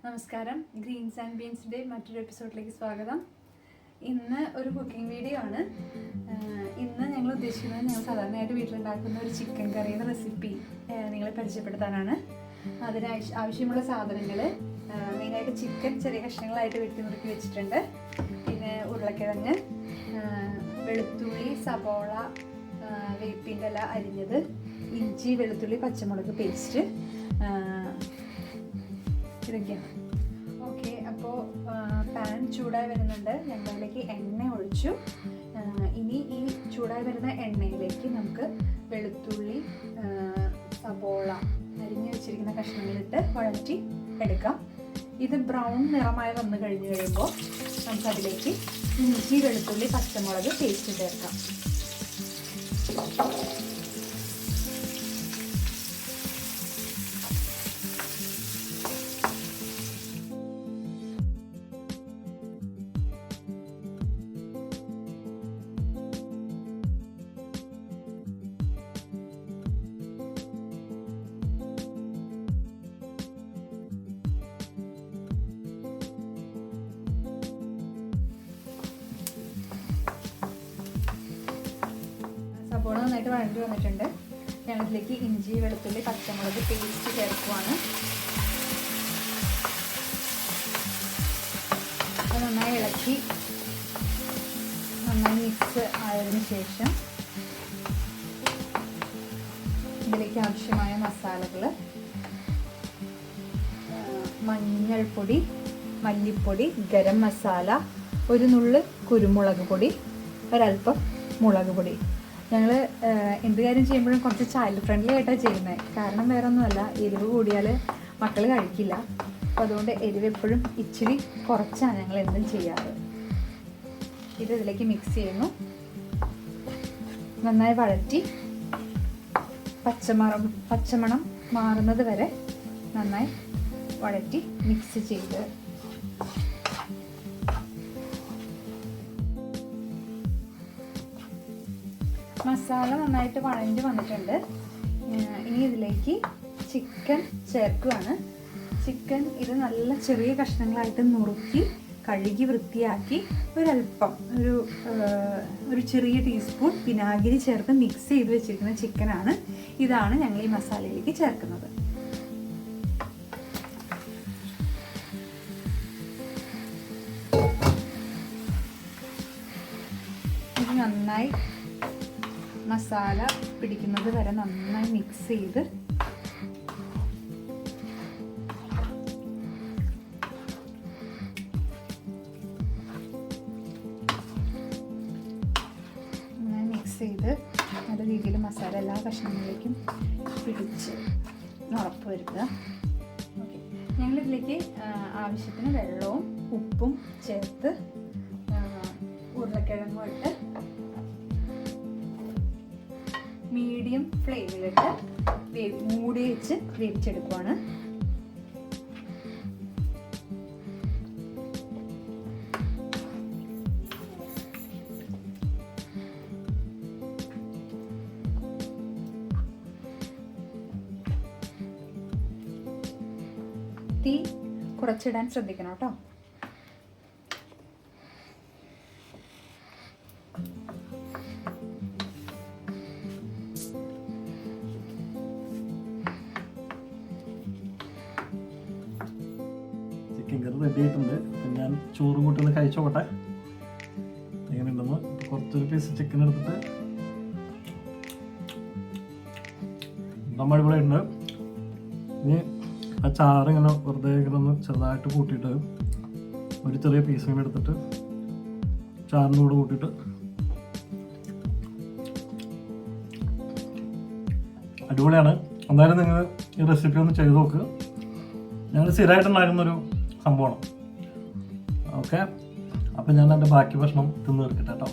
നമസ്കാരം. Green's and ബീൻസിൻ്റെ മറ്റൊരു എപ്പിസോഡിലേക്ക് സ്വാഗതം. ഇന്ന് ഒരു കുക്കിംഗ് വീഡിയോ ആണ്. ഇന്ന് ഞങ്ങൾ ഉദ്ദേശിക്കുന്നത് ഞങ്ങൾ സാധാരണയായിട്ട് വീട്ടിലുണ്ടാക്കുന്ന ഒരു ചിക്കൻ കറിയുടെ റെസിപ്പി നിങ്ങളെ പരിചയപ്പെടുത്താനാണ്. അതിന് ആവശ്യമുള്ള സാധനങ്ങൾ മെയിനായിട്ട് ചിക്കൻ ചെറിയ കഷ്ണങ്ങളായിട്ട് വെട്ടി നുറുക്കി വെച്ചിട്ടുണ്ട്. പിന്നെ ഉരുളക്കിഴങ്ങ്, വെളുത്തുള്ളി, സവോള, വേപ്പിൻ്റെ ഇല അരിഞ്ഞത്, ഇഞ്ചി, വെളുത്തുള്ളി, പച്ചമുളക് പേസ്റ്റ്, ഇതൊക്കെയാണ്. ഓക്കെ, അപ്പോൾ പാൻ ചൂടായി വരുന്നുണ്ട്. ഞങ്ങളിലേക്ക് എണ്ണ ഒഴിച്ചു. ഇനി ഈ ചൂടായി വരുന്ന എണ്ണയിലേക്ക് നമുക്ക് വെളുത്തുള്ളി, സവോള അരിഞ്ഞു വെച്ചിരിക്കുന്ന കഷ്ണങ്ങളിട്ട് വഴറ്റി എടുക്കാം. ഇത് ബ്രൗൺ നിറമായി വന്നു കഴിഞ്ഞ് കഴിയുമ്പോൾ നമുക്കതിലേക്ക് ഇഞ്ചി, വെളുത്തുള്ളി, പച്ചമുളക് പേസ്റ്റ് ചേർക്കാം. സവോള നന്നായിട്ട് വഴണ്ടി വന്നിട്ടുണ്ട്. ഞങ്ങളിതിലേക്ക് ഇഞ്ചി, വെളുത്തുള്ളി, പച്ചമുളക് പേസ്റ്റ് ചേർക്കുവാണ്. അത് നന്നായി ഇളക്കി നന്നായി മിക്സ് ആയതിനു ശേഷം ഇതിലേക്ക് ആവശ്യമായ മസാലകൾ: മഞ്ഞൾപ്പൊടി, മല്ലിപ്പൊടി, ഗരം മസാല, ഒരു നുള്ള് കുരുമുളക് പൊടി, ഒരൽപ്പം മുളക് പൊടി. ഞങ്ങൾ എന്ത് കാര്യം ചെയ്യുമ്പോഴും കുറച്ച് ചൈൽഡ് ഫ്രണ്ട്ലി ആയിട്ടാണ് ചെയ്യുന്നത്. കാരണം വേറെ ഒന്നുമല്ല, എരിവ് കൂടിയാൽ മക്കൾ കഴിക്കില്ല. അപ്പോൾ അതുകൊണ്ട് എരിവ് എപ്പോഴും ഇച്ചിരി കുറച്ചാണ് ഞങ്ങൾ എന്തും ചെയ്യാറ്. ഇത് ഇതിലേക്ക് മിക്സ് ചെയ്യുന്നു. നന്നായി വഴറ്റി പച്ചമണം മാറുന്നത് വരെ നന്നായി വഴറ്റി മിക്സ് ചെയ്ത് മസാല നന്നായിട്ട് വഴഞ്ഞ് വന്നിട്ടുണ്ട്. ഇനി ഇതിലേക്ക് ചിക്കൻ ചേർക്കുകയാണ്. ചിക്കൻ ഇത് നല്ല ചെറിയ കഷ്ണങ്ങളായിട്ട് നുറുക്കി കഴുകി വൃത്തിയാക്കി ഒരല്പം ഒരു ചെറിയ ടീസ്പൂൺ വിനാഗിരി ചേർത്ത് മിക്സ് ചെയ്ത് വെച്ചിരിക്കുന്ന ചിക്കനാണ്. ഇതാണ് ഞങ്ങൾ ഈ മസാലയിലേക്ക് ചേർക്കുന്നത്. ഇത് നന്നായി മസാല പിടിക്കുന്നത് വരെ നന്നായി മിക്സ് ചെയ്ത് നല്ല രീതിയിൽ മസാല എല്ലാ കഷ്ണങ്ങളിലേക്കും പിടിച്ച് ഉറപ്പ് വരുത്തുക. ഓക്കെ, ഞങ്ങളിതിലേക്ക് ആവശ്യത്തിന് വെള്ളവും ഉപ്പും ചേർത്ത് ഉരുളക്കിഴങ്ങും ഇട്ട് മീഡിയം ഫ്ലെയിമിലിട്ട് മൂടി വെച്ച് വേവിച്ചെടുക്കുവാണ്. തീ കുറച്ചിടാൻ ശ്രദ്ധിക്കണം കേട്ടോ. ചിക്കൻ കറി റെഡി ആയിട്ടുണ്ട്. ഞാൻ ചോറും കൂട്ടി കഴിച്ചോട്ടെ എങ്ങനെ ഉണ്ടെന്ന്. കുറച്ചൊരു പീസ് ചിക്കൻ എടുത്തിട്ട് നമ്മൾ ഇവിടെ ഉണ്ട്. ഇനി ആ ചാറ് ഇങ്ങനെ വെറുതെ ഇങ്ങനെ ഒന്ന് ചെറുതായിട്ട് കൂട്ടിയിട്ട് ഒരു ചെറിയ പീസ് ഇങ്ങനെ എടുത്തിട്ട് ചാറിൻ്റെ കൂടെ കൂട്ടിയിട്ട് അടിപൊളിയാണ്. എന്തായാലും നിങ്ങൾ ഈ റെസിപ്പി ഒന്ന് ചെയ്ത് നോക്കുക. ഞങ്ങൾ സ്ഥിരമായിട്ടുണ്ടായിരുന്നൊരു സംഭവമാണ്. ഓക്കെ, അപ്പം ഞാൻ എൻ്റെ ബാക്കി ഭക്ഷണം തിന്ന് തീർക്കട്ടെ കേട്ടോ.